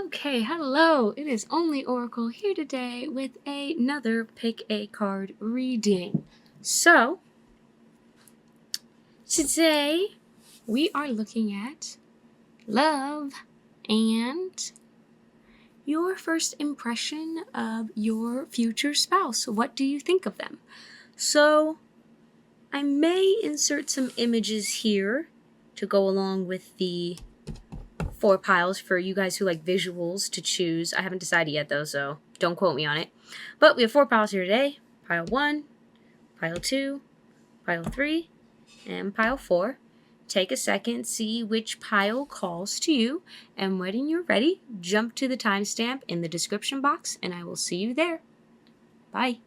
Okay, hello, it is Only Oracle here today with another pick a card reading. So, today we are looking at love and your first impression of your future spouse. What do you think of them? So, I may insert some images here to go along with the 4 piles for you guys who like visuals to choose. I haven't decided yet though, so don't quote me on it. But we have 4 piles here today. Pile 1, pile 2, pile 3, and pile 4. Take a second, see which pile calls to you, and when you're ready, jump to the timestamp in the description box, and I will see you there. Bye.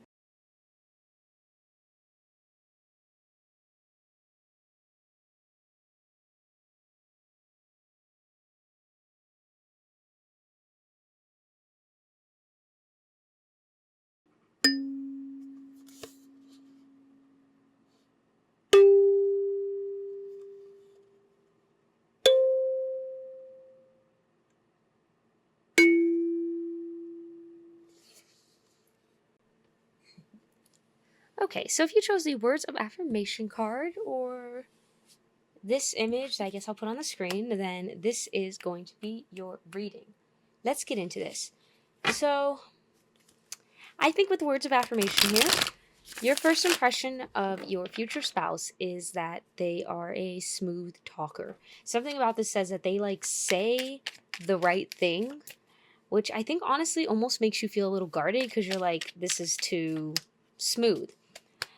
Okay, so if you chose the words of affirmation card or this image that I guess I'll put on the screen, then this is going to be your reading. Let's get into this. So, I think with words of affirmation here, your first impression of your future spouse is that they are a smooth talker. Something about this says that they like say the right thing, which I think honestly almost makes you feel a little guarded because you're like, this is too smooth.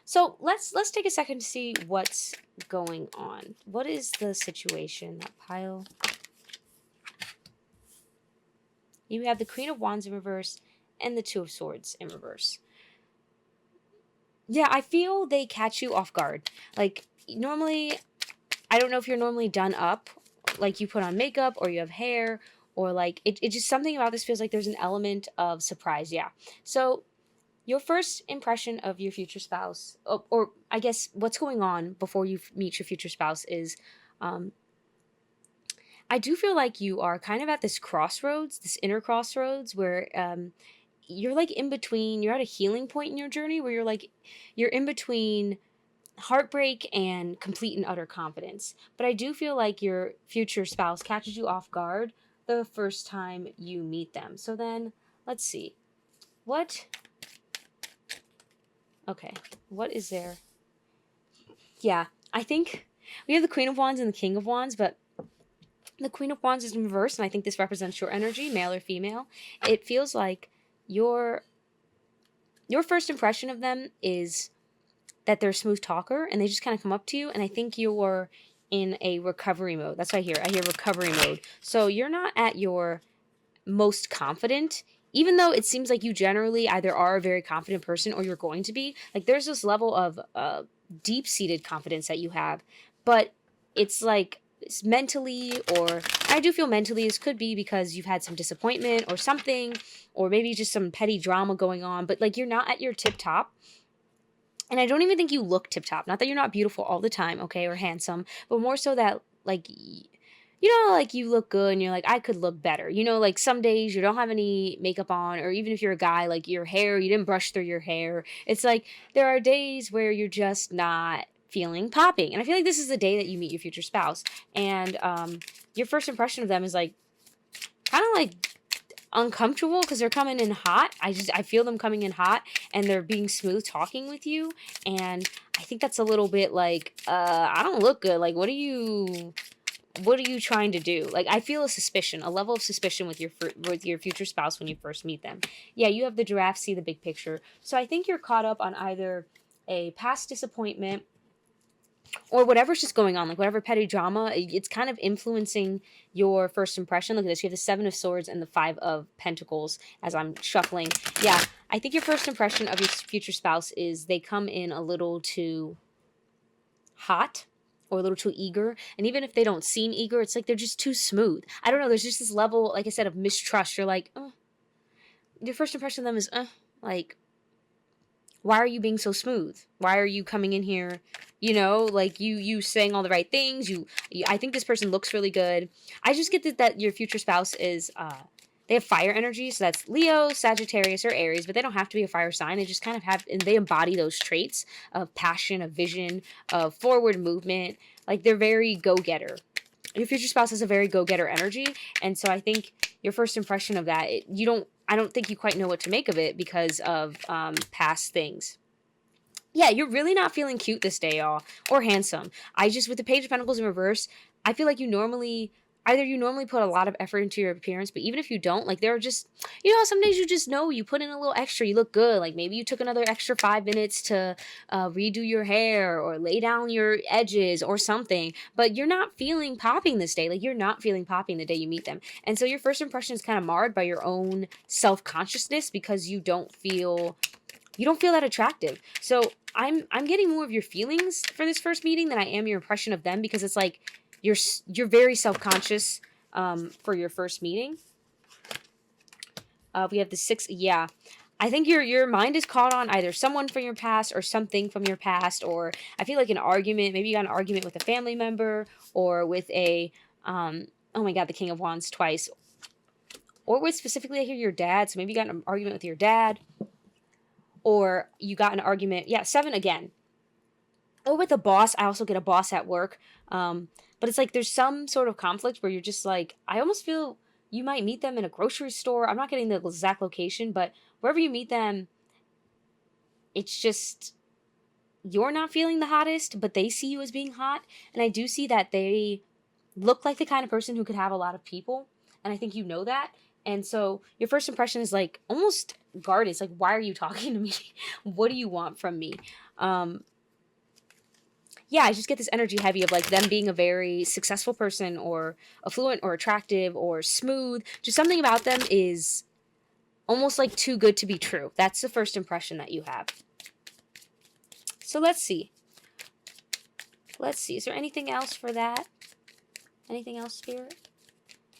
So let's take a second to see what's going on. What is the situation? That pile. You have the Queen of Wands in reverse and the Two of Swords in reverse. Yeah, I feel they catch you off guard. Like, normally, I don't know if you're normally done up, like you put on makeup or you have hair, or like, it just something about this feels like there's an element of surprise, yeah. So, your first impression of your future spouse, or I guess what's going on before you meet your future spouse is, I do feel like you are kind of at this crossroads, this inner crossroads where you're like in between, you're at a healing point in your journey where you're in between heartbreak and complete and utter confidence. But I do feel like your future spouse catches you off guard the first time you meet them. So then, let's see. Okay, what is there? Yeah, I think we have the Queen of Wands and the King of Wands, but the Queen of Wands is in reverse, and I think this represents your energy, male or female. It feels like your first impression of them is that they're a smooth talker, and they just kind of come up to you, and I think you're in a recovery mode. That's what I hear. I hear recovery mode. So you're not at your most confident, even though it seems like you generally either are a very confident person or you're going to be. Like, there's this level of deep-seated confidence that you have, but it's like it's mentally, or I do feel mentally this could be because you've had some disappointment or something, or maybe just some petty drama going on, but like you're not at your tip top. And I don't even think you look tip top. Not that you're not beautiful all the time, okay, or handsome, but more so that like, like you look good and you're like, I could look better. Like some days you don't have any makeup on, or even if you're a guy, like your hair, you didn't brush through your hair. It's like there are days where you're just not feeling popping. And I feel like this is the day that you meet your future spouse. And your first impression of them is like kind of like uncomfortable because they're coming in hot. I feel them coming in hot, and they're being smooth talking with you. And I think that's a little bit like, I don't look good. Like, what are you trying to do? Like, I feel a level of suspicion with your future spouse when you first meet them. Yeah, you have the giraffe see the big picture. So I think you're caught up on either a past disappointment or whatever's just going on, like whatever petty drama, it's kind of influencing your first impression. Look at this. You have the 7 of Swords and the 5 of Pentacles as I'm shuffling. Yeah, I think your first impression of your future spouse is they come in a little too hot or a little too eager. And even if they don't seem eager, it's like they're just too smooth. I don't know. There's just this level, like I said, of mistrust. You're like, your first impression of them is, like, why are you being so smooth? Why are you coming in here, like you saying all the right things? I think this person looks really good. I just get that your future spouse is, they have fire energy. So that's Leo, Sagittarius, or Aries, but they don't have to be a fire sign. They just kind of have, and they embody those traits of passion, of vision, of forward movement. Like they're very go-getter. Your future spouse has a very go-getter energy. And so I think your first impression of that, I don't think you quite know what to make of it because of past things. Yeah, you're really not feeling cute this day, y'all, or handsome. With the Page of Pentacles in reverse, I feel like you normally put a lot of effort into your appearance, but even if you don't, like there are just, some days you just know you put in a little extra, you look good. Like maybe you took another extra 5 minutes to redo your hair or lay down your edges or something, but you're not feeling popping this day. Like you're not feeling popping the day you meet them. And so your first impression is kind of marred by your own self-consciousness because you don't feel that attractive. So I'm getting more of your feelings for this first meeting than I am your impression of them, because it's like you're very self-conscious for your first meeting. We have the 6. Yeah, I think your mind is caught on either someone from your past or something from your past, or I feel like an argument. Maybe you got an argument with a family member or with a oh my God, the King of Wands twice, or with specifically I hear your dad. So maybe you got an argument with your dad. Or you got an argument, 7 again. Or with a boss, I also get a boss at work. But it's like there's some sort of conflict where you're just like, I almost feel you might meet them in a grocery store. I'm not getting the exact location, but wherever you meet them, it's just, you're not feeling the hottest, but they see you as being hot. And I do see that they look like the kind of person who could have a lot of people. And I think you know that. And so your first impression is like almost guarded. It's like, why are you talking to me? What do you want from me? I just get this energy heavy of like them being a very successful person or affluent or attractive or smooth. Just something about them is almost like too good to be true. That's the first impression that you have. So let's see. Is there anything else for that? Anything else, Spirit?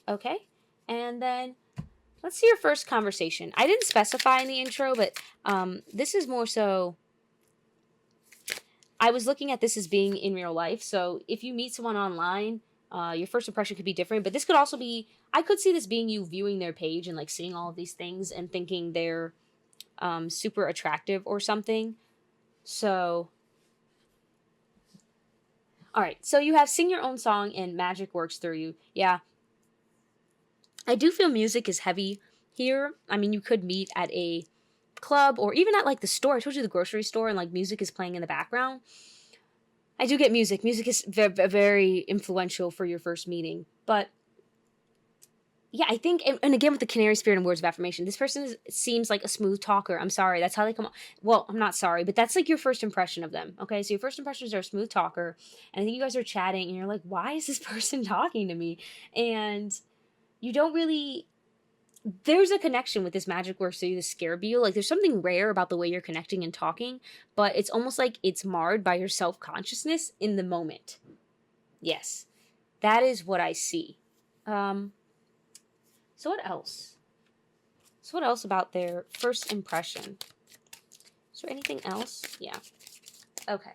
Okay. And then let's see your first conversation. I didn't specify in the intro, but this is more so, I was looking at this as being in real life. So if you meet someone online, your first impression could be different, but this could also be, I could see this being you viewing their page and like seeing all of these things and thinking they're super attractive or something. So, all right. So you have sing your own song and magic works through you. Yeah. I do feel music is heavy here. I mean, you could meet at a club or even at like the store. I told you the grocery store, and like music is playing in the background. I do get music. Music is very influential for your first meeting. But yeah, I think, and again with the Canary Spirit and words of affirmation, this person seems like a smooth talker. I'm sorry. That's how they come. Well, I'm not sorry, but that's like your first impression of them. Okay, so your first impressions are a smooth talker. And I think you guys are chatting and you're like, why is this person talking to me? And you don't really, there's a connection with this magic works through the Scarabeo. Like there's something rare about the way you're connecting and talking, but it's almost like it's marred by your self-consciousness in the moment. Yes, that is what I see. So what else? So what else about their first impression? Is there anything else? Yeah. Okay.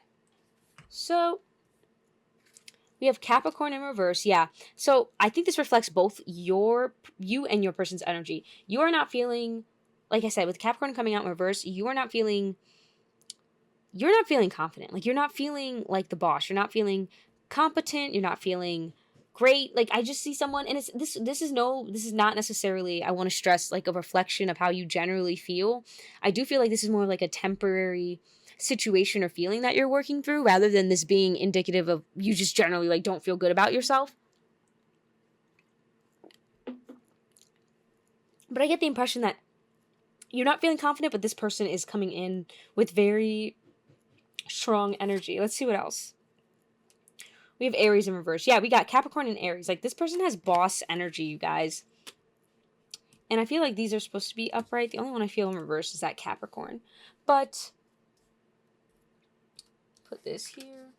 So we have Capricorn in reverse. Yeah. So I think this reflects both you and your person's energy. You are not feeling, like I said, with Capricorn coming out in reverse, you're not feeling confident. Like you're not feeling like the boss. You're not feeling competent. You're not feeling great. Like I just see someone, and this is not necessarily, I want to stress, like a reflection of how you generally feel. I do feel like this is more like a temporary situation or feeling that you're working through, rather than this being indicative of you just generally like don't feel good about yourself. But I get the impression that you're not feeling confident, but this person is coming in with very strong energy. Let's see what else. We have Aries in reverse. Yeah, we got Capricorn and Aries. Like this person has boss energy, you guys. And I feel like these are supposed to be upright. The only one I feel in reverse is that Capricorn. But put this here.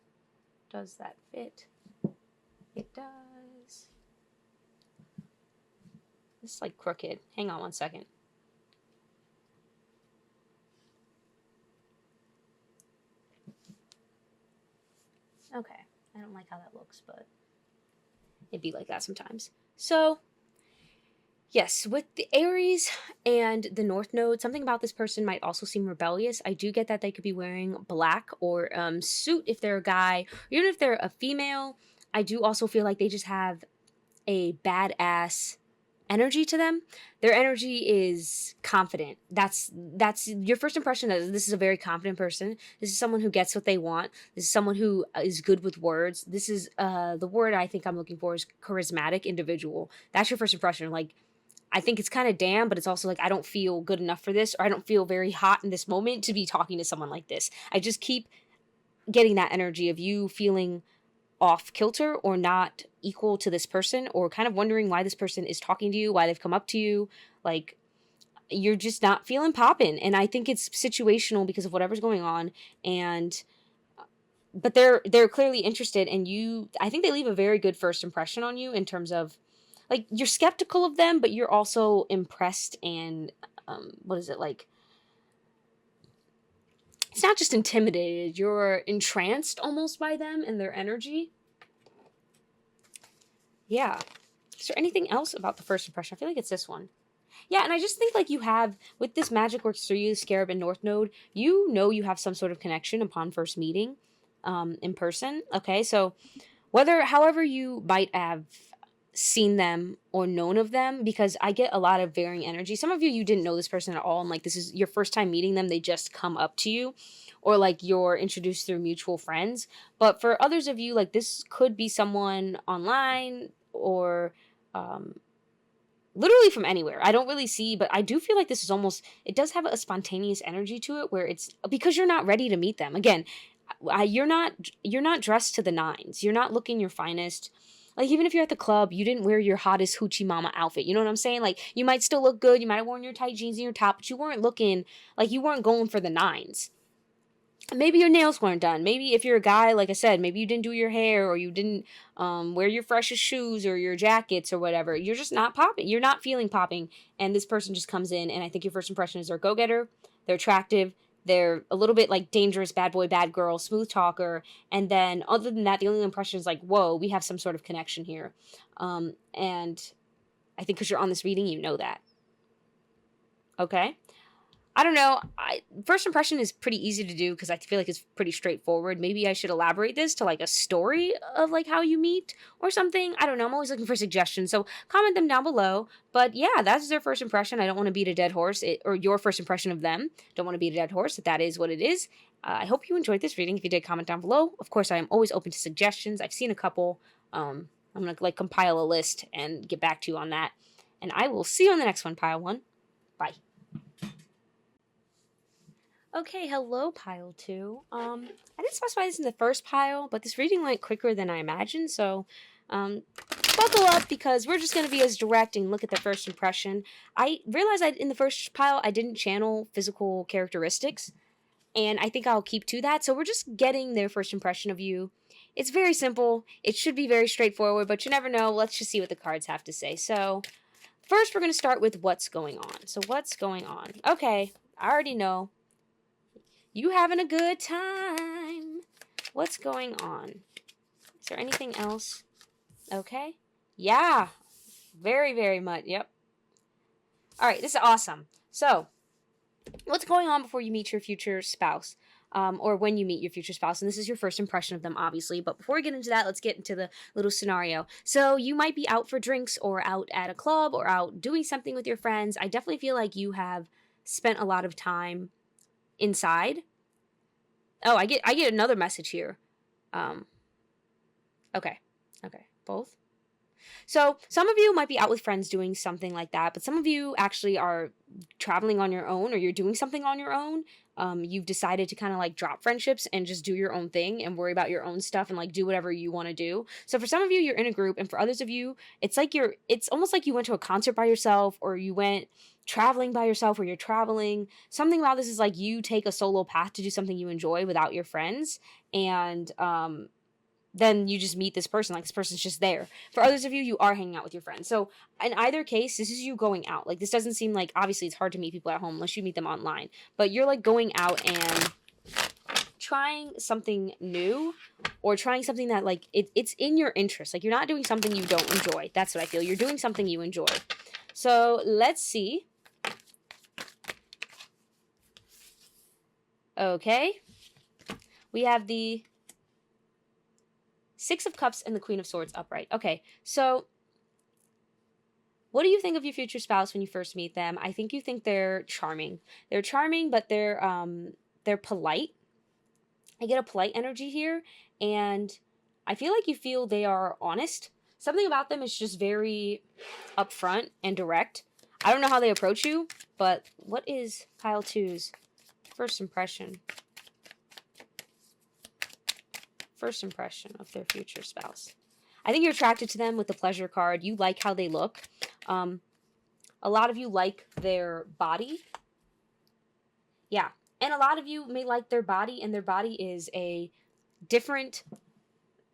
Does that fit? It does. This is like crooked. Hang on one second. Okay. I don't like how that looks, but it'd be like that sometimes. So Yes, with the Aries and the North Node, something about this person might also seem rebellious. I do get that they could be wearing black or suit if they're a guy, or even if they're a female. I do also feel like they just have a badass energy to them. Their energy is confident. That's your first impression that this is a very confident person. This is someone who gets what they want. This is someone who is good with words. This is the word I think I'm looking for is charismatic individual. That's your first impression. Like, I think it's kind of damn, but it's also like I don't feel good enough for this, or I don't feel very hot in this moment to be talking to someone like this. I just keep getting that energy of you feeling off kilter or not equal to this person, or kind of wondering why this person is talking to you, why they've come up to you. Like, you're just not feeling popping. And I think it's situational because of whatever's going on. And but they're clearly interested, and you, I think they leave a very good first impression on you in terms of, like, you're skeptical of them, but you're also impressed and what is it, like, it's not just intimidated, you're entranced almost by them and their energy. Yeah. Is there anything else about the first impression? I feel like it's this one. Yeah, and I just think, like, you have, with this magic works through you, Scarab and North Node, you know you have some sort of connection upon first meeting in person. Okay, so however you might have seen them or known of them, because I get a lot of varying energy. Some of you didn't know this person at all, and like this is your first time meeting them, they just come up to you, or like you're introduced through mutual friends. But for others of you, like, this could be someone online or literally from anywhere. I don't really see, but I do feel like this is almost, it does have a spontaneous energy to it, where it's because you're not ready to meet them. Again, you're not dressed to the nines. You're not looking your finest. Like, even if you're at the club, you didn't wear your hottest hoochie mama outfit. You know what I'm saying? Like, you might still look good. You might have worn your tight jeans and your top, but you weren't looking like, you weren't going for the nines. Maybe your nails weren't done. Maybe if you're a guy, like I said, maybe you didn't do your hair, or you didn't wear your freshest shoes or your jackets or whatever. You're just not popping. You're not feeling popping. And this person just comes in, and I think your first impression is they're a go-getter, they're attractive, they're a little bit like dangerous, bad boy, bad girl, smooth talker. And then other than that, the only impression is like, whoa, we have some sort of connection here. And I think because you're on this reading, you know that. Okay? I don't know. First impression is pretty easy to do because I feel like it's pretty straightforward. Maybe I should elaborate this to like a story of like how you meet or something. I don't know. I'm always looking for suggestions. So comment them down below. But yeah, that's their first impression. I don't want to beat a dead horse, or your first impression of them. Don't want to beat a dead horse. That is what it is. I hope you enjoyed this reading. If you did, comment down below. Of course, I am always open to suggestions. I've seen a couple. I'm going to like compile a list and get back to you on that. And I will see you on the next one, Pile 1. Bye. Okay, hello, Pile 2. I didn't specify this in the first pile, but this reading went quicker than I imagined, so buckle up, because we're just going to be as direct and look at the first impression. I realized in the first pile I didn't channel physical characteristics, and I think I'll keep to that, so we're just getting their first impression of you. It's very simple. It should be very straightforward, but you never know. Let's just see what the cards have to say. So first, we're going to start with what's going on. So what's going on? Okay, I already know. You having a good time. What's going on? Is there anything else? Okay. Yeah. Very, very much. Yep. All right. This is awesome. So, what's going on before you meet your future spouse? Or when you meet your future spouse. And this is your first impression of them, obviously. But before we get into that, let's get into the little scenario. So, you might be out for drinks, or out at a club, or out doing something with your friends. I definitely feel like you have spent a lot of time inside. Oh, I get another message here. Okay. Both. So some of you might be out with friends doing something like that, but some of you actually are traveling on your own, or you're doing something on your own. You've decided to kind of like drop friendships and just do your own thing and worry about your own stuff and like do whatever you want to do. So for some of you, you're in a group, and for others of you, it's almost like you went to a concert by yourself, or you went traveling by yourself, or you're traveling. Something about this is like you take a solo path to do something you enjoy without your friends, and then you just meet this person, like this person's just there. For others of you, you are hanging out with your friends. So in either case, this is you going out. Like, this doesn't seem like, obviously it's hard to meet people at home unless you meet them online, but you're like going out and trying something new, or trying something that like it's in your interest. Like, you're not doing something you don't enjoy. That's what I feel. You're doing something you enjoy. So let's see. Okay. We have the Six of Cups and the Queen of Swords upright. Okay, so what do you think of your future spouse when you first meet them? I think you think they're charming. They're charming, but they're polite. I get a polite energy here, and I feel like you feel they are honest. Something about them is just very upfront and direct. I don't know how they approach you, but what is pile two's first impression? First impression of their future spouse. I think you're attracted to them with the pleasure card. You like how they look. A lot of you like their body. Yeah. And a lot of you may like their body, and their body is a different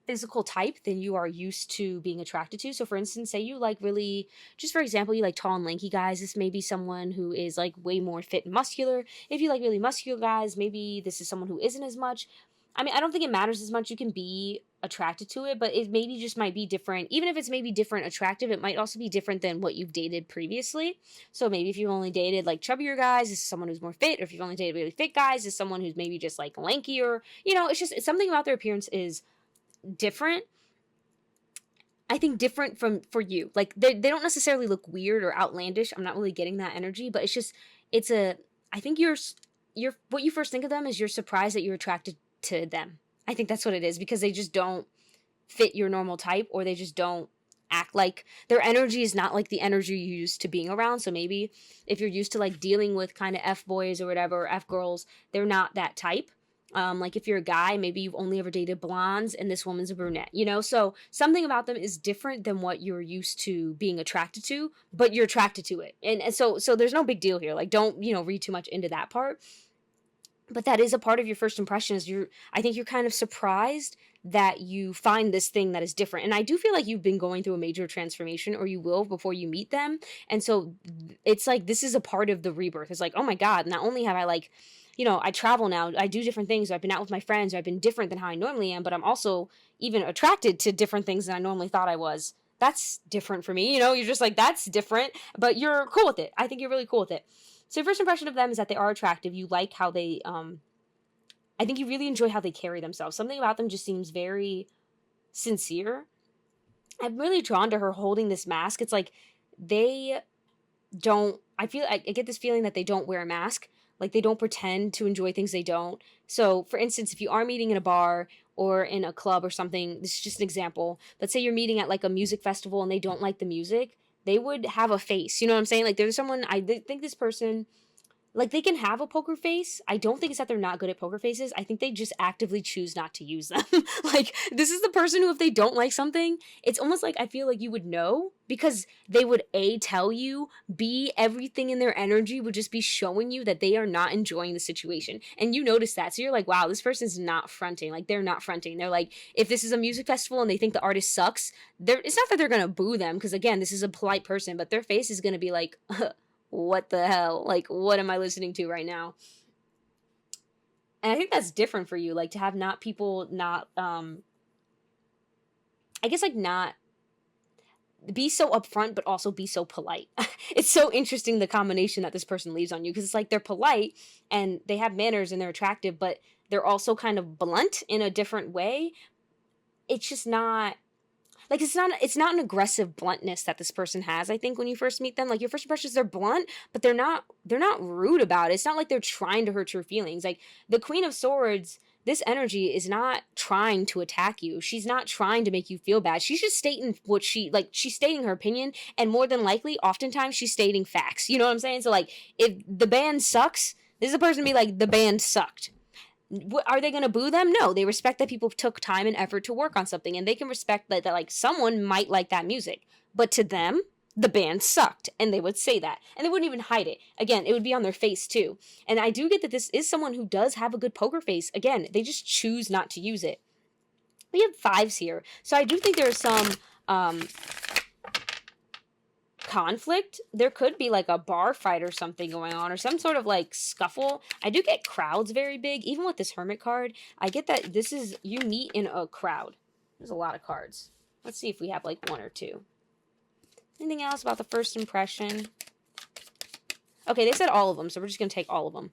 physical type than you are used to being attracted to. So for instance, say you like really, just for example, you like tall and lanky guys. This may be someone who is like way more fit and muscular. If you like really muscular guys, maybe this is someone who isn't as much. I mean, I don't think it matters as much. You can be attracted to it, but it maybe just might be different. Even if it's maybe different attractive, it might also be different than what you've dated previously. So maybe if you've only dated like chubbier guys, this is someone who's more fit. Or if you've only dated really fit guys, this is someone who's maybe just like lankier. You know, it's something about their appearance is different. I think different for you. Like they don't necessarily look weird or outlandish. I'm not really getting that energy, but I think you're what you first think of them is you're surprised that you're attracted to them. I think that's what it is, because they just don't fit your normal type, or they just don't act like, their energy is not like the energy you're used to being around. So maybe if you're used to like dealing with kind of F-boys or whatever, or F-girls, they're not that type. Like if you're a guy, maybe you've only ever dated blondes and this woman's a brunette, you know? So something about them is different than what you're used to being attracted to, but you're attracted to it. And so there's no big deal here. Like don't, read too much into that part. But that is a part of your first impression, is I think you're kind of surprised that you find this thing that is different. And I do feel like you've been going through a major transformation, or you will before you meet them. And so it's like, this is a part of the rebirth. It's like, oh my God, not only have I like, I travel now, I do different things, I've been out with my friends, or I've been different than how I normally am, but I'm also even attracted to different things than I normally thought I was. That's different for me. You're just like, that's different, but you're cool with it. I think you're really cool with it. So your first impression of them is that they are attractive. You like how they, I think you really enjoy how they carry themselves. Something about them just seems very sincere. I'm really drawn to her holding this mask. It's like I get this feeling that they don't wear a mask. Like they don't pretend to enjoy things they don't. So for instance, if you are meeting in a bar or in a club or something, this is just an example. Let's say you're meeting at like a music festival and they don't like the music. They would have a face. You know what I'm saying? Like there's someone, I think this person, like they can have a poker face. I don't think it's that they're not good at poker faces. I think they just actively choose not to use them. Like this is the person who, if they don't like something, it's almost like I feel like you would know, because they would A, tell you, B, everything in their energy would just be showing you that they are not enjoying the situation. And you notice that. So you're like, wow, this person's not fronting. Like they're not fronting. They're like, if this is a music festival and they think the artist sucks, it's not that they're going to boo them, because again, this is a polite person, but their face is going to be like, what the hell? Like, what am I listening to right now? And I think that's different for you, like to have not be so upfront, but also be so polite. It's so interesting, the combination that this person leaves on you, because it's like they're polite and they have manners and they're attractive, but they're also kind of blunt in a different way. It's just not, like, it's not an aggressive bluntness that this person has. I think when you first meet them, like your first impressions, they're blunt, but they're not rude about it. It's not like they're trying to hurt your feelings. Like the Queen of Swords, this energy is not trying to attack you. She's not trying to make you feel bad. She's just stating she's stating her opinion, and more than likely, oftentimes she's stating facts. You know what I'm saying? So like, if the band sucks, this is a person to be like, the band sucked. Are they going to boo them? No, they respect that people took time and effort to work on something, and they can respect that like someone might like that music, but to them, the band sucked, and they would say that, and they wouldn't even hide it. Again, it would be on their face too. And I do get that this is someone who does have a good poker face. Again, they just choose not to use it. We have fives here, so I do think there's some conflict. There could be like a bar fight or something going on, or some sort of like scuffle. I do get crowds very big, even with this Hermit card. I get that this is, you meet in a crowd. There's a lot of cards. Let's see if we have like one or two. Anything else about the first impression? Okay, they said all of them, so we're just going to take all of them.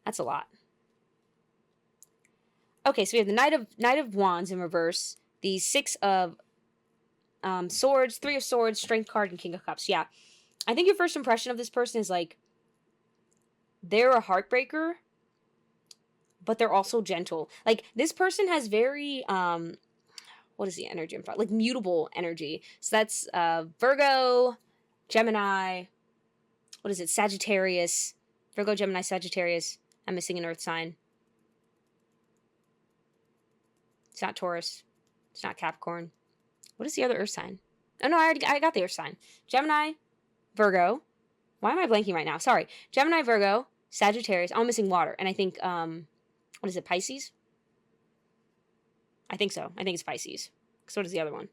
That's a lot. Okay, so we have the Knight of Wands in reverse, the Six of Swords, Three of Swords, Strength card, and King of Cups. Yeah. I think your first impression of this person is like, they're a heartbreaker, but they're also gentle. Like, this person has very, what is the energy? Like, mutable energy. So that's Virgo, Gemini, what is it? Sagittarius. Virgo, Gemini, Sagittarius. I'm missing an earth sign. It's not Taurus. It's not Capricorn. What is the other earth sign? Oh, no, I got the earth sign. Gemini, Virgo. Why am I blanking right now? Sorry. Gemini, Virgo, Sagittarius. Oh, I'm missing water. And I think, what is it, Pisces? I think so. I think it's Pisces. So what is the other one?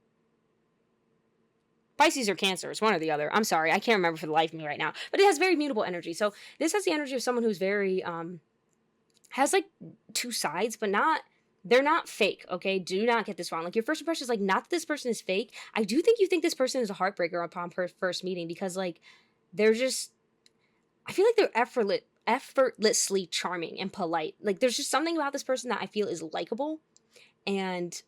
Pisces or Cancer. It's one or the other. I'm sorry. I can't remember for the life of me right now. But it has very mutable energy. So this has the energy of someone who's very, has like two sides, but not, they're not fake, okay? Do not get this wrong. Like, your first impression is like, not that this person is fake. I do think you think this person is a heartbreaker upon first meeting, because like, they're just, I feel like they're effortlessly charming and polite. Like, there's just something about this person that I feel is likable, and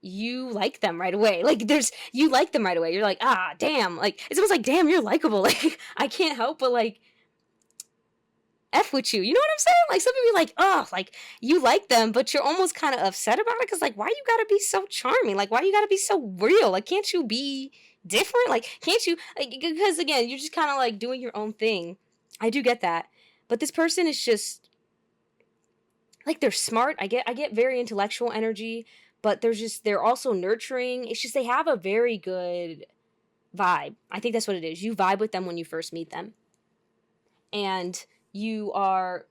you like them right away. Like, you like them right away. You're like, ah, damn. Like, it's almost like, damn, you're likable. Like, I can't help but like, F with you. You know what I'm saying? Like, some people be like, oh, like, you like them, but you're almost kind of upset about it, because like, why you gotta be so charming? Like, why you gotta be so real? Like, can't you be different? Like, can't you, like, because again, you're just kind of like doing your own thing. I do get that. But this person is just, like, they're smart. I get very intellectual energy, but they're also nurturing. It's just, they have a very good vibe. I think that's what it is. You vibe with them when you first meet them. And you are,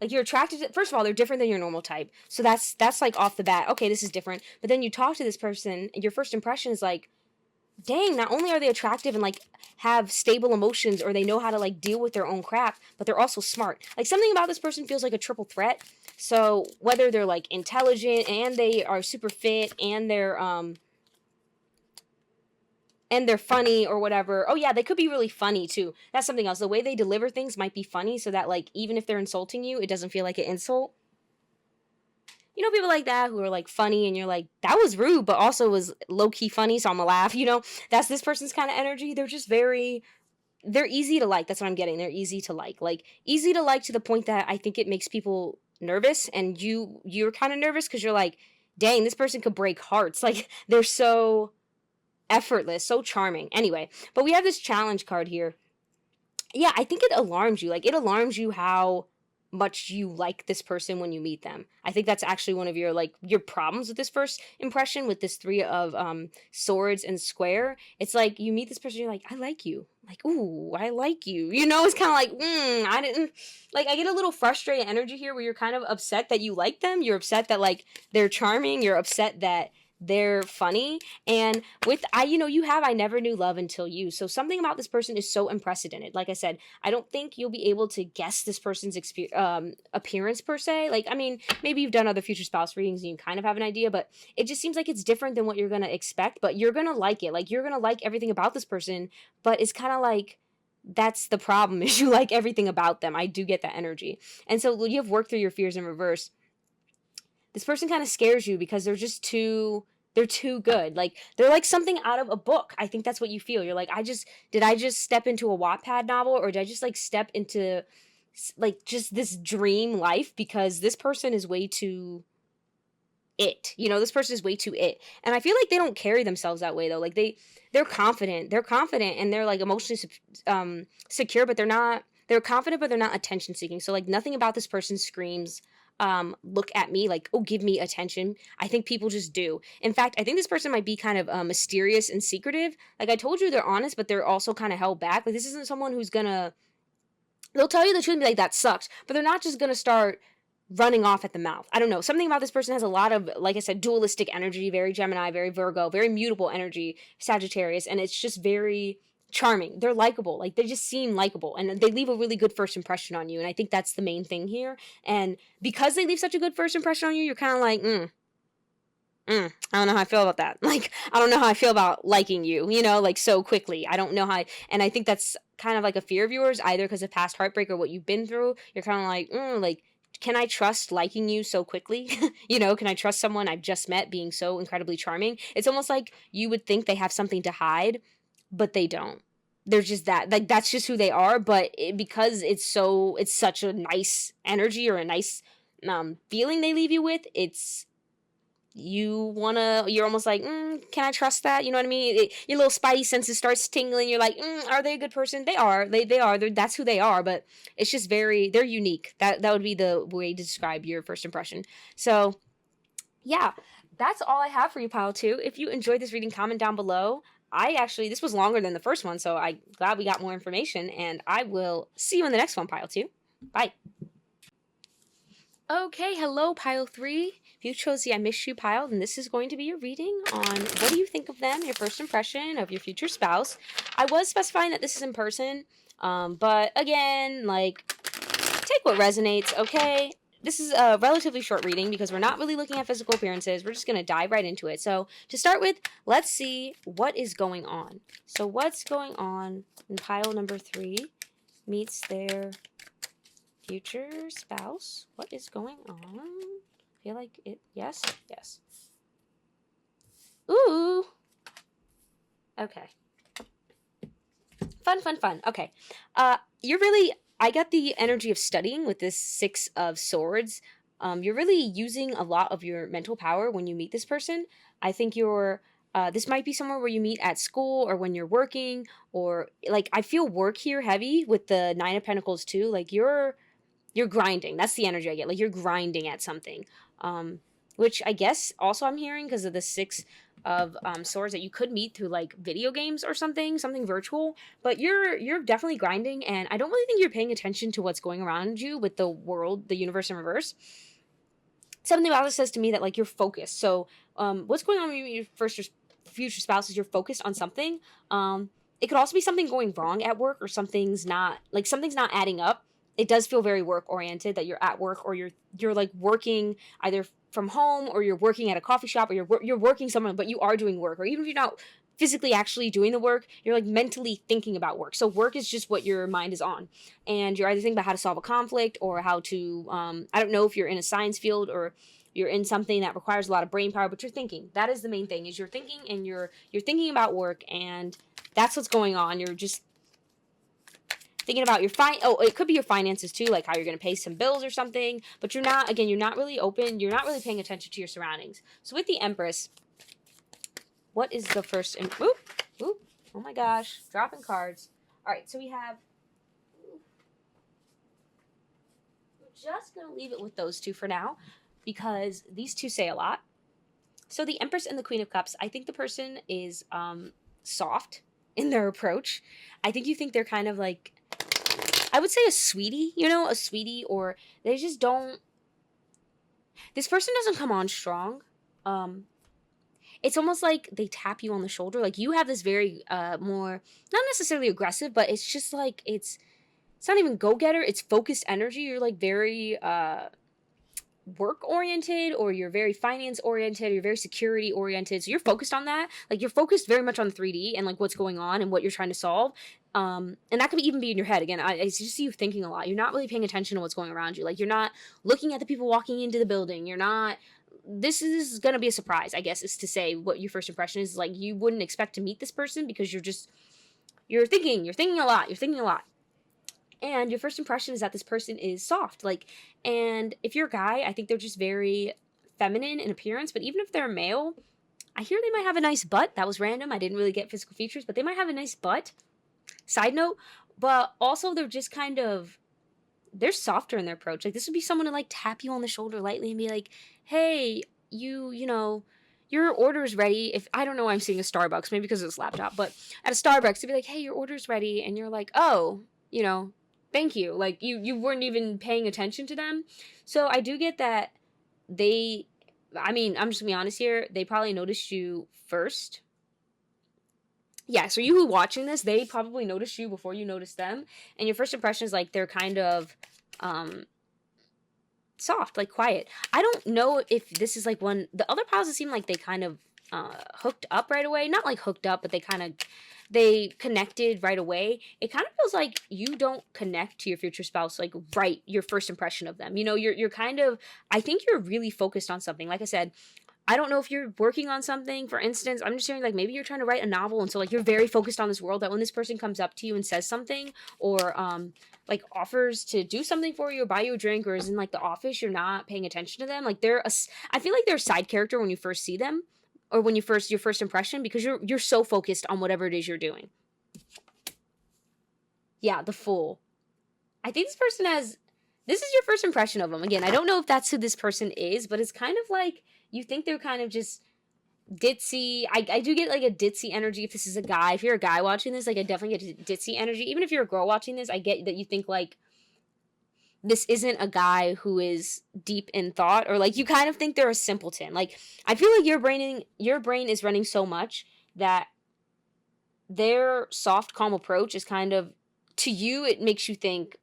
like, you're attracted to, first of all, they're different than your normal type. So that's like off the bat, okay, this is different. But then you talk to this person, and your first impression is like, dang, not only are they attractive and like have stable emotions, or they know how to like deal with their own crap, but they're also smart. Like, something about this person feels like a triple threat. So whether they're like intelligent, and they are super fit, and they're funny or whatever. Oh yeah, they could be really funny too. That's something else. The way they deliver things might be funny, so that like, even if they're insulting you, it doesn't feel like an insult. You know, people like that who are like funny, and you're like, that was rude, but also was low-key funny, so I'm gonna laugh, you know? That's this person's kind of energy. They're just they're easy to like. That's what I'm getting. They're easy to like. Like, easy to like to the point that I think it makes people nervous, and you're kind of nervous because you're like, dang, this person could break hearts. Like, they're so effortless, so charming. Anyway, but we have this challenge card here. Yeah, I think it alarms you. Like, it alarms you how much you like this person when you meet them. I think that's actually one of your problems with this first impression, with this Three of Swords and Square. It's like, you meet this person, you're like, I like you. Like, ooh, I like you. You know, it's kind of like, I didn't, like, I get a little frustrated energy here, where you're kind of upset that you like them. You're upset that like they're charming. You're upset that they're funny. And with, you have I never knew love until you. So something about this person is so unprecedented. Like I said, I don't think you'll be able to guess this person's appearance per se. Like, I mean, maybe you've done other future spouse readings and you kind of have an idea, but it just seems like it's different than what you're going to expect, but you're going to like it. Like, you're going to like everything about this person, but it's kind of like, that's the problem, is you like everything about them. I do get that energy. And so you have worked through your fears in reverse. This person kind of scares you because they're too good. Like, they're like something out of a book. I think that's what you feel. You're like, did I just step into a Wattpad novel, or did I just like step into like just this dream life? Because this person is way too it. This person is way too it. And I feel like they don't carry themselves that way though. Like, they're confident. They're confident, and they're like emotionally secure, but they're confident, but they're not attention seeking. So like, nothing about this person screams, look at me, like, oh, give me attention. I think people just do. In fact, I think this person might be kind of mysterious and secretive. Like, I told you, they're honest, but they're also kind of held back. Like, this isn't someone who's they'll tell you the truth and be like, that sucks, but they're not just gonna start running off at the mouth. I don't know. Something about this person has a lot of, like I said, dualistic energy, very Gemini, very Virgo, very mutable energy, Sagittarius, and it's just very charming. They're likable. Like, they just seem likable, and they leave a really good first impression on you. And I think that's the main thing here. And because they leave such a good first impression on you, you're kind of like, I don't know how I feel about that. Like, I don't know how I feel about liking you, you know, like so quickly. I don't know how, and I think that's kind of like a fear of yours, either because of past heartbreak or what you've been through. You're kind of like, can I trust liking you so quickly? You know, can I trust someone I've just met being so incredibly charming? It's almost like you would think they have something to hide, but they don't. They're just that, like, that's just who they are. But because it's such a nice energy or a nice feeling they leave you with, you're almost like, can I trust that? You know what I mean? Your little spidey senses starts tingling. You're like, are they a good person? They are. They are. That's who they are. But it's just they're unique. That would be the way to describe your first impression. So, yeah, that's all I have for you, pile 2. If you enjoyed this reading, comment down below. This was longer than the first one, so I'm glad we got more information. And I will see you in the next one, pile 2. Bye. Okay, hello, pile 3. If you chose the I Miss You pile, then this is going to be your reading on what do you think of them, your first impression of your future spouse. I was specifying that this is in person, but again, like, take what resonates, okay? This is a relatively short reading because we're not really looking at physical appearances. We're just going to dive right into it. So, to start with, let's see what is going on. So, what's going on in pile number 3 meets their future spouse. What is going on? I feel like it. Yes. Yes. Ooh. Okay. Fun. Okay. You're really. I got the energy of studying with this 6 of Swords. You're really using a lot of your mental power when you meet this person. I think this might be somewhere where you meet at school or when you're working, or like I feel work here heavy with the 9 of Pentacles too. Like you're grinding. That's the energy I get. Like you're grinding at something. Which I guess also I'm hearing because of the 6 of Swords that you could meet through like video games or something virtual. But you're definitely grinding, and I don't really think you're paying attention to what's going around you with the world, the universe in reverse. Something about it says to me that like you're focused. So what's going on with your future spouse is you're focused on something. It could also be something going wrong at work, or something's not adding up. It does feel very work oriented, that you're at work, or you're like working either from home, or you're working at a coffee shop, or you're working somewhere, but you are doing work. Or even if you're not physically actually doing the work, you're like mentally thinking about work. So work is just what your mind is on, and you're either thinking about how to solve a conflict, or how to I don't know if you're in a science field or you're in something that requires a lot of brain power, but you're thinking. That is the main thing, is you're thinking, and you're thinking about work, and that's what's going on. You're just thinking about it could be your finances too, like how you're going to pay some bills or something, but you're not really open, you're not really paying attention to your surroundings. So with the Empress, what is the first, oop, oh my gosh, dropping cards. All right, so we're just going to leave it with those 2 for now, because these 2 say a lot. So the Empress and the Queen of Cups, I think the person is soft in their approach. I think you think they're kind of like, I would say a sweetie, or they just don't, this person doesn't come on strong. It's almost like they tap you on the shoulder. Like you have this very, more, not necessarily aggressive, but it's just like, it's not even go-getter. It's focused energy. You're like very, work-oriented, or you're very finance-oriented, or you're very security-oriented. So you're focused on that. Like you're focused very much on 3D and like what's going on and what you're trying to solve. And that could even be in your head. Again, I just see you thinking a lot. You're not really paying attention to what's going around you. Like you're not looking at the people walking into the building. This is going to be a surprise, I guess, is to say what your first impression is. Like you wouldn't expect to meet this person because you're thinking a lot. And your first impression is that this person is soft. And if you're a guy, I think they're just very feminine in appearance. But even if they're a male, I hear they might have a nice butt. That was random. I didn't really get physical features, but they might have a nice butt. Side note. But also they're just they're softer in their approach. Like this would be someone to like tap you on the shoulder lightly and be like, hey, your order's ready. If I don't know why I'm seeing a Starbucks, maybe because of this laptop, but at a Starbucks, to be like, hey, your order's ready. And you're like, oh, thank you. Like you weren't even paying attention to them. So I do get that I'm just gonna be honest here, they probably noticed you first. Yeah, so you who watching this, they probably noticed you before you noticed them. And your first impression is like they're kind of soft, like quiet. I don't know if this is like one, the other piles seem like they kind of hooked up right away. Not like hooked up, but they connected right away. It kind of feels like you don't connect to your future spouse like right your first impression of them. You know, you're kind of, I think you're really focused on something. Like I said, I don't know if you're working on something. For instance, I'm just hearing like maybe you're trying to write a novel, and so like you're very focused on this world that when this person comes up to you and says something, or like offers to do something for you or buy you a drink, or is in like the office, you're not paying attention to them. Like I feel like they're a side character when you first see them, or when your first impression, because you're so focused on whatever it is you're doing. Yeah, the Fool. I think this is your first impression of them. Again, I don't know if that's who this person is, but it's kind of like you think they're kind of just ditzy. I do get like a ditzy energy if this is a guy. If you're a guy watching this, like I definitely get a ditzy energy. Even if you're a girl watching this, I get that you think like this isn't a guy who is deep in thought, or like you kind of think they're a simpleton. Like I feel like your brain is running so much that their soft, calm approach is kind of, to you, it makes you think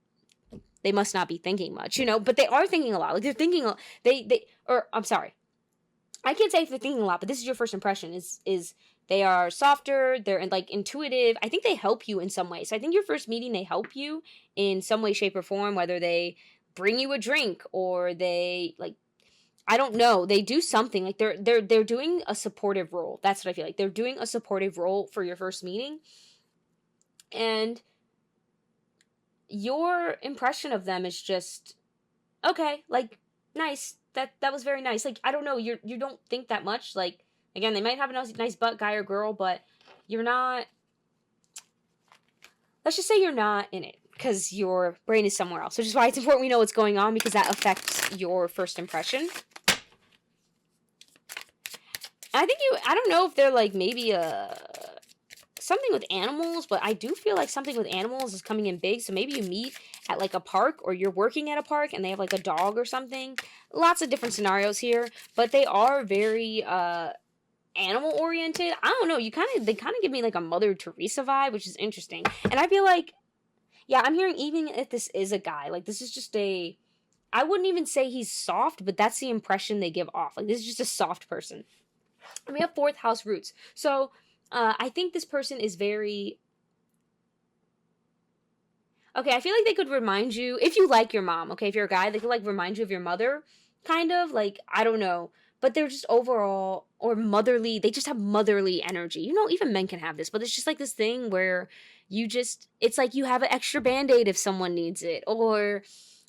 they must not be thinking much, you know, but they are thinking a lot. Like they're thinking, or I'm sorry, I can't say if they're thinking a lot, but this is your first impression is they are softer, they're like intuitive. I think they help you in some way. So I think your first meeting, they help you in some way, shape, or form, whether they bring you a drink or they like, I don't know, they do something like they're doing a supportive role. That's what I feel like. They're doing a supportive role for your first meeting. And your impression of them is just okay, like nice. That was very nice. Like I don't know, you don't think that much. Like again, they might have a nice butt, guy or girl, but you're not. Let's just say you're not in it because your brain is somewhere else. Which is why it's important we know what's going on, because that affects your first impression. I think I don't know if they're like maybe something with animals, but I do feel like something with animals is coming in big. So maybe you meet at like a park, or you're working at a park and they have like a dog or something. Lots of different scenarios here, but they are very animal oriented. I don't know, they kind of give me like a Mother Teresa vibe, which is interesting. And I feel like, yeah, I'm hearing even if this is a guy, like this is just I wouldn't even say he's soft, but that's the impression they give off. Like this is just a soft person. And we have 4th house roots. So I think this person is very... Okay, I feel like they could remind you, if you like your mom, okay, if you're a guy, they could like remind you of your mother, kind of, like, I don't know, but they're just overall, or motherly, they just have motherly energy. You know, even men can have this, but it's just like this thing where it's like you have an extra Band-Aid if someone needs it, or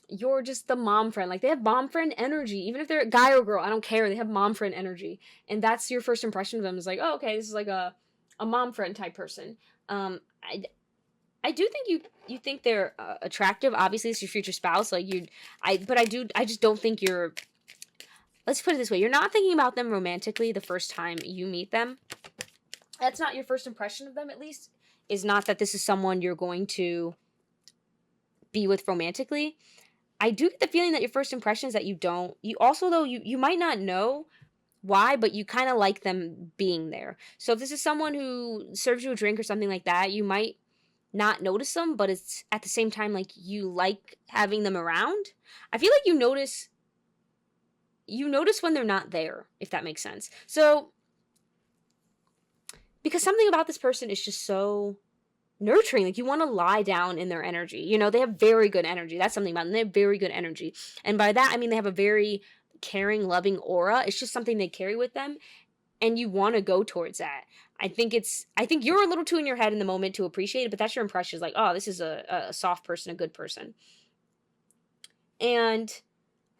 you're just the mom friend. Like, they have mom friend energy, even if they're a guy or girl, I don't care, they have mom friend energy, and that's your first impression of them, is like, oh, okay, this is like a mom friend type person. I do think you think they're attractive. Obviously, it's your future spouse. Like I just don't think you're. Let's put it this way: you're not thinking about them romantically the first time you meet them. That's not your first impression of them. At least, is not that this is someone you're going to be with romantically. I do get the feeling that your first impression is that you don't. You also, though, you might not know why, but you kind of like them being there. So if this is someone who serves you a drink or something like that, you might not notice them, but it's at the same time like you like having them around. I feel like you notice when they're not there, if that makes sense. So because something about this person is just so nurturing, like you want to lie down in their energy. You know, they have very good energy. That's something about them. They have very good energy. And by that, I mean they have a very caring, loving aura. It's just something they carry with them, and you want to go towards that. I think you're a little too in your head in the moment to appreciate it, but that's your impression. Is like, oh, this is a soft person, a good person. And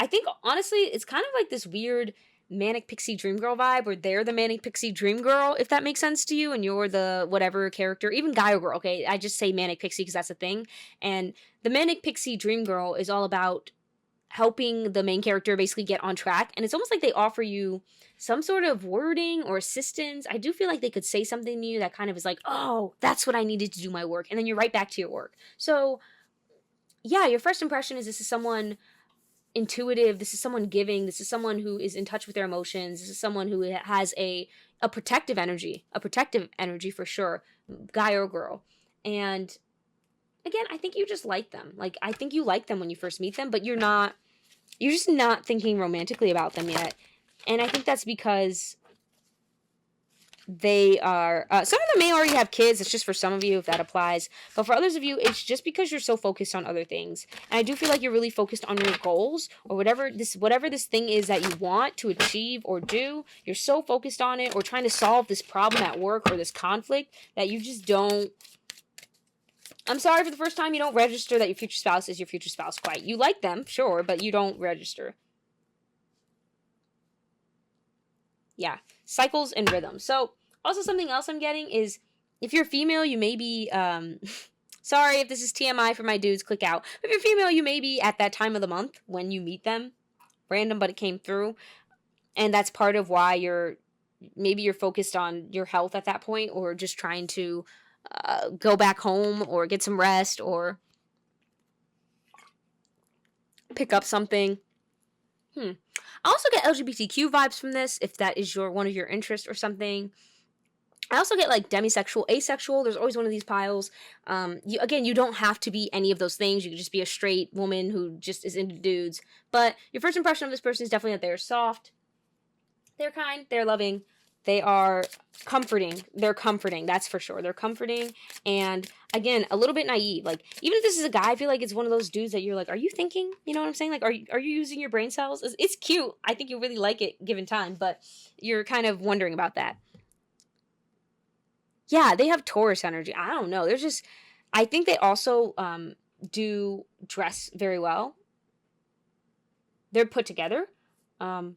I think, honestly, it's kind of like this weird manic pixie dream girl vibe, where they're the manic pixie dream girl, if that makes sense to you, and you're the whatever character, even guy or girl, okay? I just say manic pixie because that's a thing. And the manic pixie dream girl is all about helping the main character basically get on track, and it's almost like they offer you some sort of wording or assistance. I do feel like they could say something to you that kind of is like, oh, that's what I needed to do my work, and then you're right back to your work. So yeah, your first impression is this is someone intuitive, this is someone giving, this is someone who is in touch with their emotions, this is someone who has a protective energy for sure, guy or girl. And again, I think you just like them. Like, I think you like them when you first meet them, but you're not you're just not thinking romantically about them yet. And I think that's because they are, some of them may already have kids. It's just for some of you if that applies. But for others of you, it's just because you're so focused on other things. And I do feel like you're really focused on your goals or whatever this thing is that you want to achieve or do. You're so focused on it or trying to solve this problem at work or this conflict that you just don't. I'm sorry, for the first time, you don't register that your future spouse is your future spouse quite. You like them, sure, but you don't register. Yeah, cycles and rhythms. So, also something else I'm getting is, if you're female, you may be, sorry if this is TMI for my dudes, click out. If you're female, you may be at that time of the month when you meet them. Random, but it came through. And that's part of why maybe you're focused on your health at that point, or just trying to go back home or get some rest or pick up something. I also get LGBTQ vibes from this, if that is one of your interests or something. I also get like demisexual, asexual. There's always one of these piles. You don't have to be any of those things. You could just be a straight woman who just is into dudes. But your first impression of this person is definitely that they're soft, they're kind, they're loving, they are comforting. They're comforting, that's for sure. They're comforting, and again, a little bit naive. Like, even if this is a guy, I feel like it's one of those dudes that you're like, are you thinking? You know what I'm saying? Like, are you using your brain cells? It's cute. I think you really like it given time, but you're kind of wondering about that. Yeah, they have Taurus energy. I don't know. I think they also do dress very well. They're put together. But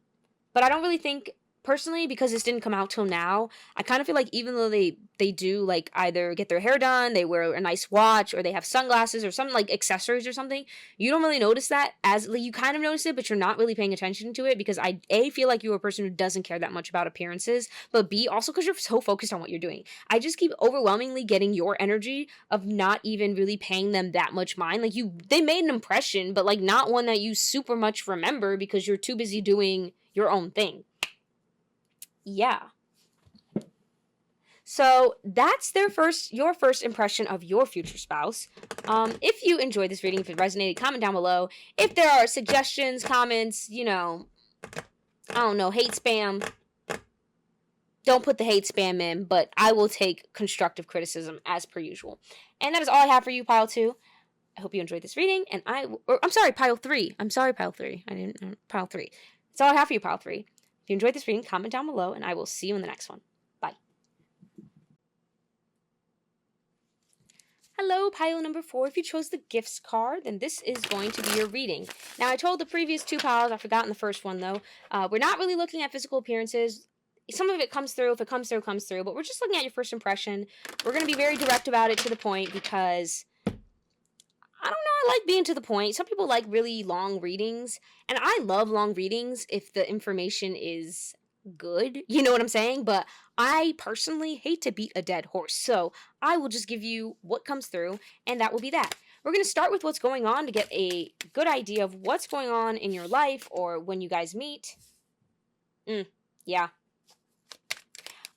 I don't really think, personally, because this didn't come out till now, I kind of feel like even though they do like either get their hair done, they wear a nice watch, or they have sunglasses or some like accessories or something, you don't really notice that. As like, you kind of notice it, but you're not really paying attention to it, because I feel like you're a person who doesn't care that much about appearances, but B, also because you're so focused on what you're doing. I just keep overwhelmingly getting your energy of not even really paying them that much mind. Like, they made an impression, but like not one that you super much remember because you're too busy doing your own thing. Yeah. So that's your first impression of your future spouse. If you enjoyed this reading, if it resonated, comment down below. If there are suggestions, comments, I don't know, hate spam, don't put the hate spam in, but I will take constructive criticism as per usual. And that is all I have for you, pile 2. I hope you enjoyed this reading, and I'm sorry, pile 3. I'm sorry, pile 3. Pile 3. That's all I have for you, pile 3. If you enjoyed this reading, comment down below, and I will see you in the next one. Bye. Hello, pile number 4. If you chose the gifts card, then this is going to be your reading. Now, I told the previous 2 piles, I've forgotten the first one, though. We're not really looking at physical appearances. Some of it comes through. If it comes through, comes through. But we're just looking at your first impression. We're going to be very direct about it, to the point, because I don't know, I like being to the point. Some people like really long readings, and I love long readings if the information is good, you know what I'm saying? But I personally hate to beat a dead horse, so I will just give you what comes through, and that will be that. We're going to start with what's going on to get a good idea of what's going on in your life or when you guys meet. Yeah.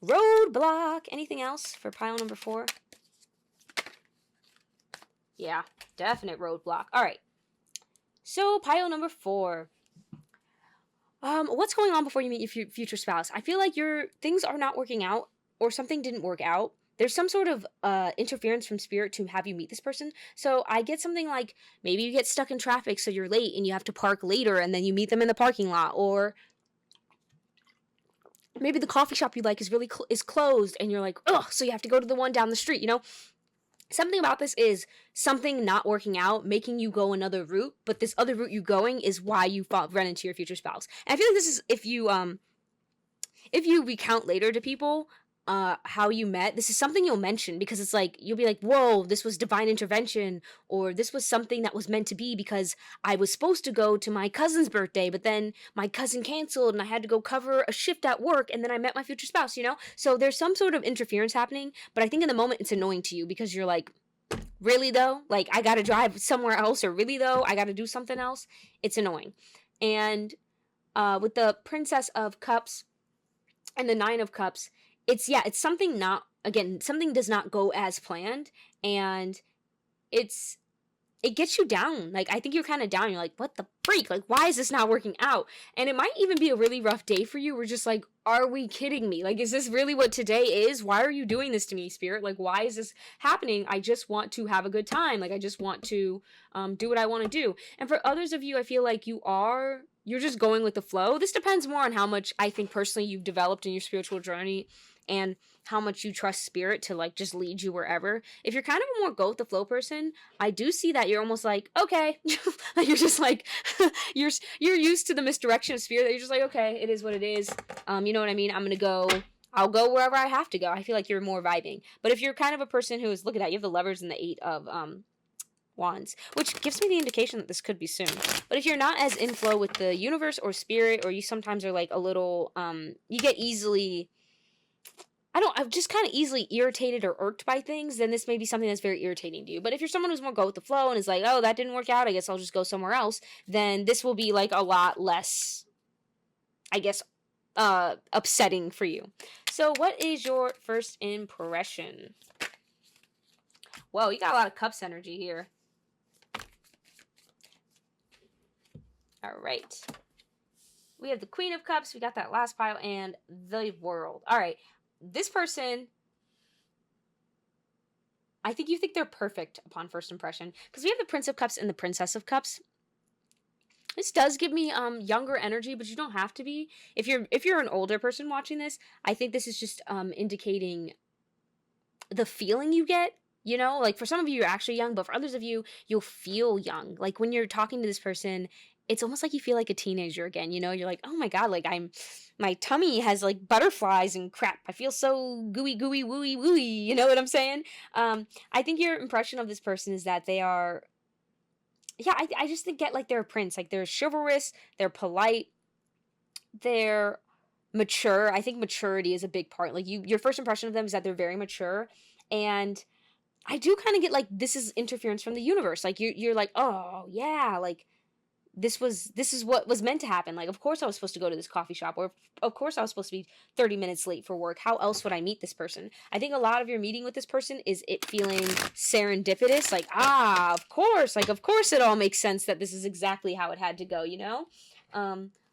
Roadblock. Anything else for pile number 4? Yeah, definite roadblock. All right. So, pile number 4. What's going on before you meet your future spouse? I feel like things are not working out, or something didn't work out. There's some sort of interference from spirit to have you meet this person. So I get something like, maybe you get stuck in traffic, so you're late and you have to park later, and then you meet them in the parking lot. Or maybe the coffee shop you like is closed, and you're like, ugh, so you have to go to the one down the street, Something about this is something not working out, making you go another route, but this other route you going is why you run into your future spouse. And I feel like this is, if you recount later to people how you met, this is something you'll mention, because it's like, you'll be like, whoa, this was divine intervention, or this was something that was meant to be, because I was supposed to go to my cousin's birthday, but then my cousin canceled and I had to go cover a shift at work, and then I met my future spouse, So there's some sort of interference happening, but I think in the moment it's annoying to you, because you're like, really though? Like, I gotta drive somewhere else, or really though? I gotta do something else? It's annoying. And with the Princess of Cups and the Nine of Cups, it's something something does not go as planned, and it's it gets you down. Like, I think you're kind of down. You're like, what the freak? Like, why is this not working out? And it might even be a really rough day for you. We're just like, are we kidding me? Like, is this really what today is? Why are you doing this to me, Spirit? Like, why is this happening? I just want to have a good time. Like, I just want to do what I want to do. And for others of you, I feel like you're just going with the flow. This depends more on how much I think personally you've developed in your spiritual journey and how much you trust Spirit to like just lead you wherever. If you're kind of a more go with the flow person, I do see that you're almost like, okay, like you're just like, you're used to the misdirection of Spirit that you're just like, okay, it is what it is. You know what I mean? I'll go wherever I have to go. I feel like you're more vibing. But if you're kind of a person who is, look at that, you have the Lovers and the 8 of Wands, which gives me the indication that this could be soon. But if you're not as in flow with the universe or Spirit, or you sometimes are like a little, you get easily, I'm just kind of easily irritated or irked by things, then this may be something that's very irritating to you. But if you're someone who's more go with the flow and is like, oh, that didn't work out, I guess I'll just go somewhere else, then this will be like a lot less, I guess, upsetting for you. So what is your first impression? Whoa, you got a lot of Cups energy here. All right. We have the Queen of Cups. We got that last pile and the World. All right. This person, I think you think they're perfect upon first impression, because we have the Prince of Cups and the Princess of Cups. This does give me younger energy, but you don't have to be. If you're an older person watching this, I think this is just indicating the feeling you get. You know, like for some of you, you're actually young, but for others of you, you'll feel young. Like when you're talking to this person, it's almost like you feel like a teenager again. You know, you're like, oh my God, like my tummy has like butterflies and crap. I feel so gooey, gooey, wooey, wooey. You know what I'm saying? I think your impression of this person is that they are, yeah, I just think get like they're a prince. Like they're chivalrous, they're polite, they're mature. I think maturity is a big part. Like your first impression of them is that they're very mature, and I do kind of get like this is interference from the universe. Like you're like, oh yeah, like this is what was meant to happen. Like, of course I was supposed to go to this coffee shop, or of course I was supposed to be 30 minutes late for work. How else would I meet this person? I think a lot of your meeting with this person is it feeling serendipitous. Like, of course it all makes sense that this is exactly how it had to go, you know?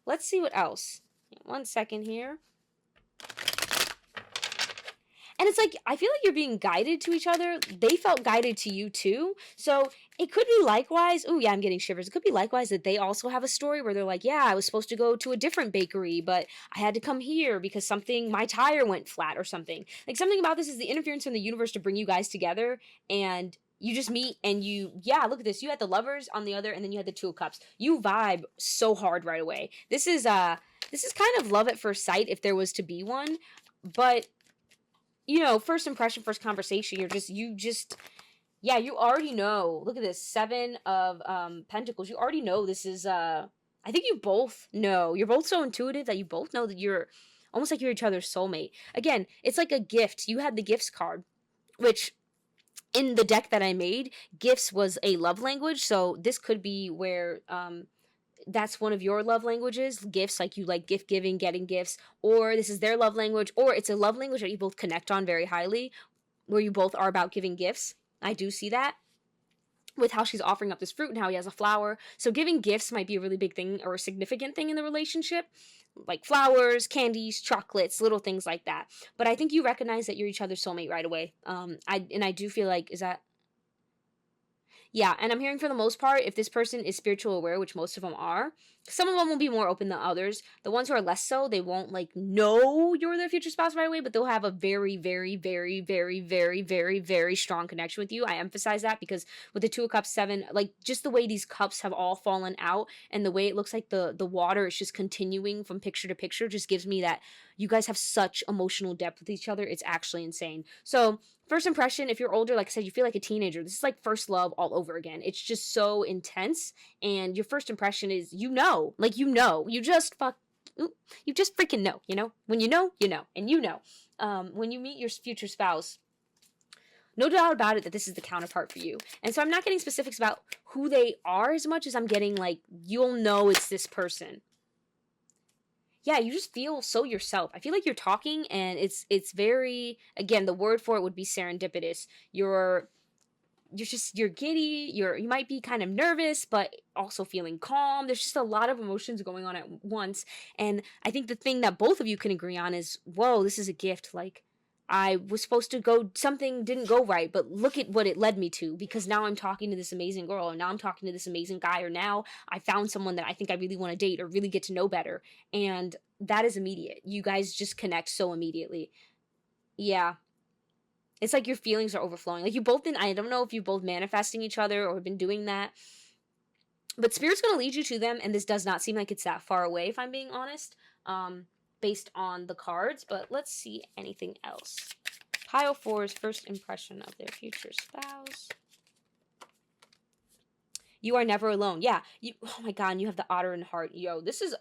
Let's see what else. 1 second here. And it's like, I feel like you're being guided to each other. They felt guided to you too. So it could be likewise. Oh yeah, I'm getting shivers. It could be likewise that they also have a story where they're like, yeah, I was supposed to go to a different bakery, but I had to come here because my tire went flat or something. Like something about this is the interference from the universe to bring you guys together, and you just meet and look at this. You had the Lovers on the other, and then you had the Two of Cups. You vibe so hard right away. This is kind of love at first sight if there was to be one, but you know, first impression, first conversation, you already know. Look at this, 7 of Pentacles. You already know this is, I think you both know. You're both so intuitive that you both know that you're almost like you're each other's soulmate. Again, it's like a gift. You had the gifts card, which in the deck that I made, gifts was a love language. So this could be where, that's one of your love languages, gifts, like you like gift giving, getting gifts, or this is their love language, or it's a love language that you both connect on very highly, where you both are about giving gifts. I do see that with how she's offering up this fruit and how he has a flower. So giving gifts might be a really big thing or a significant thing in the relationship, like flowers, candies, chocolates, little things like that. But I think you recognize that you're each other's soulmate right away. I do feel like, is that, yeah, and I'm hearing for the most part, if this person is spiritual aware, which most of them are, some of them will be more open than others. The ones who are less so, they won't like know you're their future spouse right away, but they'll have a very, very, very, very, very, very, very strong connection with you. I emphasize that because with the Two of Cups, 7, like just the way these cups have all fallen out and the way it looks like the water is just continuing from picture to picture just gives me that you guys have such emotional depth with each other. It's actually insane. So first impression, if you're older, like I said, you feel like a teenager. This is like first love all over again. It's just so intense. And your first impression is, you just freaking know, you know? When you know, you know. And you know. When you meet your future spouse, no doubt about it that this is the counterpart for you. And so I'm not getting specifics about who they are as much as I'm getting like, you'll know it's this person. Yeah, you just feel so yourself. I feel like you're talking and it's very, again, the word for it would be serendipitous. You're you're giddy, you might be kind of nervous, but also feeling calm. There's just a lot of emotions going on at once. And I think the thing that both of you can agree on is, whoa, this is a gift. Like, I was supposed to go, something didn't go right, but look at what it led me to, because now I'm talking to this amazing girl, or now I'm talking to this amazing guy, or now I found someone that I think I really want to date or really get to know better. And that is immediate. You guys just connect so immediately. Yeah. It's like your feelings are overflowing. Like, you both been, I don't know if you've both manifesting each other or been doing that, but Spirit's going to lead you to them, and this does not seem like it's that far away, if I'm being honest. Based on the cards, but let's see anything else. Pile 4's first impression of their future spouse. You are never alone. Yeah. Oh my God, and you have the otter in heart. Yo, this is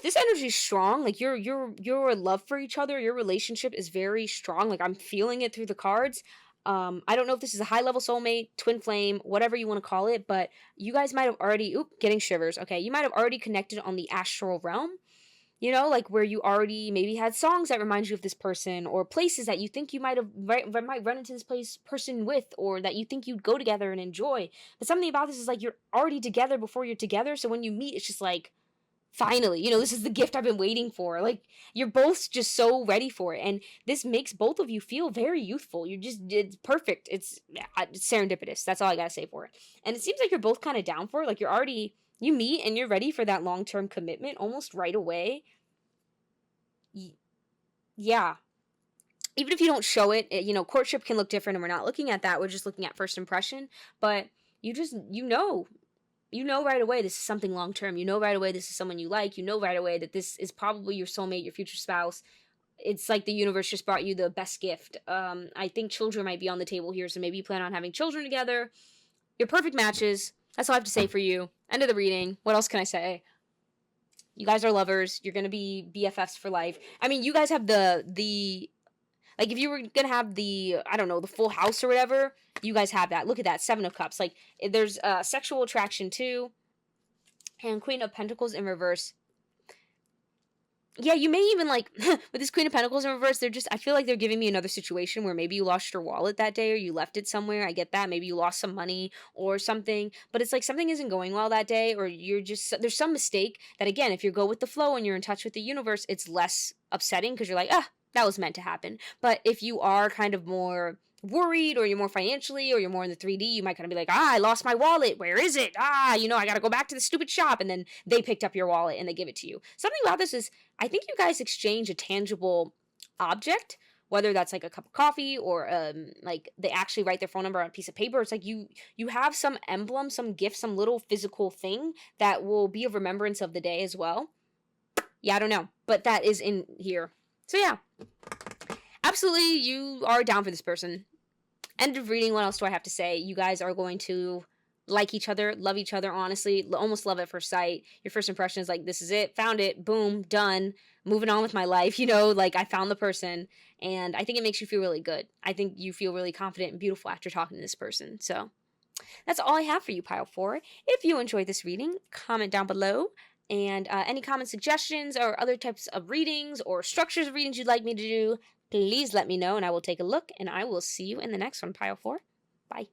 this energy is strong. Like, your love for each other, your relationship is very strong. Like, I'm feeling it through the cards. I don't know if this is a high-level soulmate, twin flame, whatever you want to call it, but you guys might have already, getting shivers. Okay, you might have already connected on the astral realm. You know, like, where you already maybe had songs that remind you of this person, or places that you think you might run into this person with, or that you think you'd go together and enjoy. But something about this is like, you're already together before you're together. So when you meet, it's just like, finally, this is the gift I've been waiting for. Like, you're both just so ready for it. And this makes both of you feel very youthful. It's perfect. It's serendipitous. That's all I gotta say for it. And it seems like you're both kind of down for it. Like, you meet and you're ready for that long-term commitment almost right away. Yeah. Even if you don't show it, courtship can look different, and we're not looking at that. We're just looking at first impression. But you know right away this is something long-term. You know right away this is someone you like. You know right away that this is probably your soulmate, your future spouse. It's like the universe just brought you the best gift. I think children might be on the table here, so maybe you plan on having children together. You're perfect matches. That's all I have to say for you. End of the reading. What else can I say? You guys are lovers. You're going to be BFFs for life. I mean, you guys have the like, if you were going to have the, I don't know, the full house or whatever, you guys have that. Look at that. 7 of Cups. Like, there's sexual attraction too. And Queen of Pentacles in reverse. Yeah, you may even, like, with this Queen of Pentacles in reverse, I feel like they're giving me another situation where maybe you lost your wallet that day, or you left it somewhere. I get that. Maybe you lost some money or something, but it's like something isn't going well that day, or there's some mistake that, again, if you go with the flow and you're in touch with the universe, it's less upsetting, because you're like, that was meant to happen. But if you are kind of more worried, or you're more financially, or you're more in the 3D, you might kind of be like, I lost my wallet. Where is it? I got to go back to the stupid shop. And then they picked up your wallet and they give it to you. Something about this is, I think you guys exchange a tangible object, whether that's like a cup of coffee, or like they actually write their phone number on a piece of paper. It's like you have some emblem, some gift, some little physical thing that will be a remembrance of the day as well. Yeah, I don't know, but that is in here. So yeah, absolutely, you are down for this person. End of reading. What else do I have to say? You guys are going to like each other, love each other, honestly, almost love at first sight. Your first impression is like, this is it, found it, boom, done, moving on with my life, like, I found the person, and I think it makes you feel really good. I think you feel really confident and beautiful after talking to this person. So that's all I have for you, Pile 4. If you enjoyed this reading, comment down below. And any comment suggestions or other types of readings or structures of readings you'd like me to do, please let me know, and I will take a look, and I will see you in the next one, Pile 4. Bye.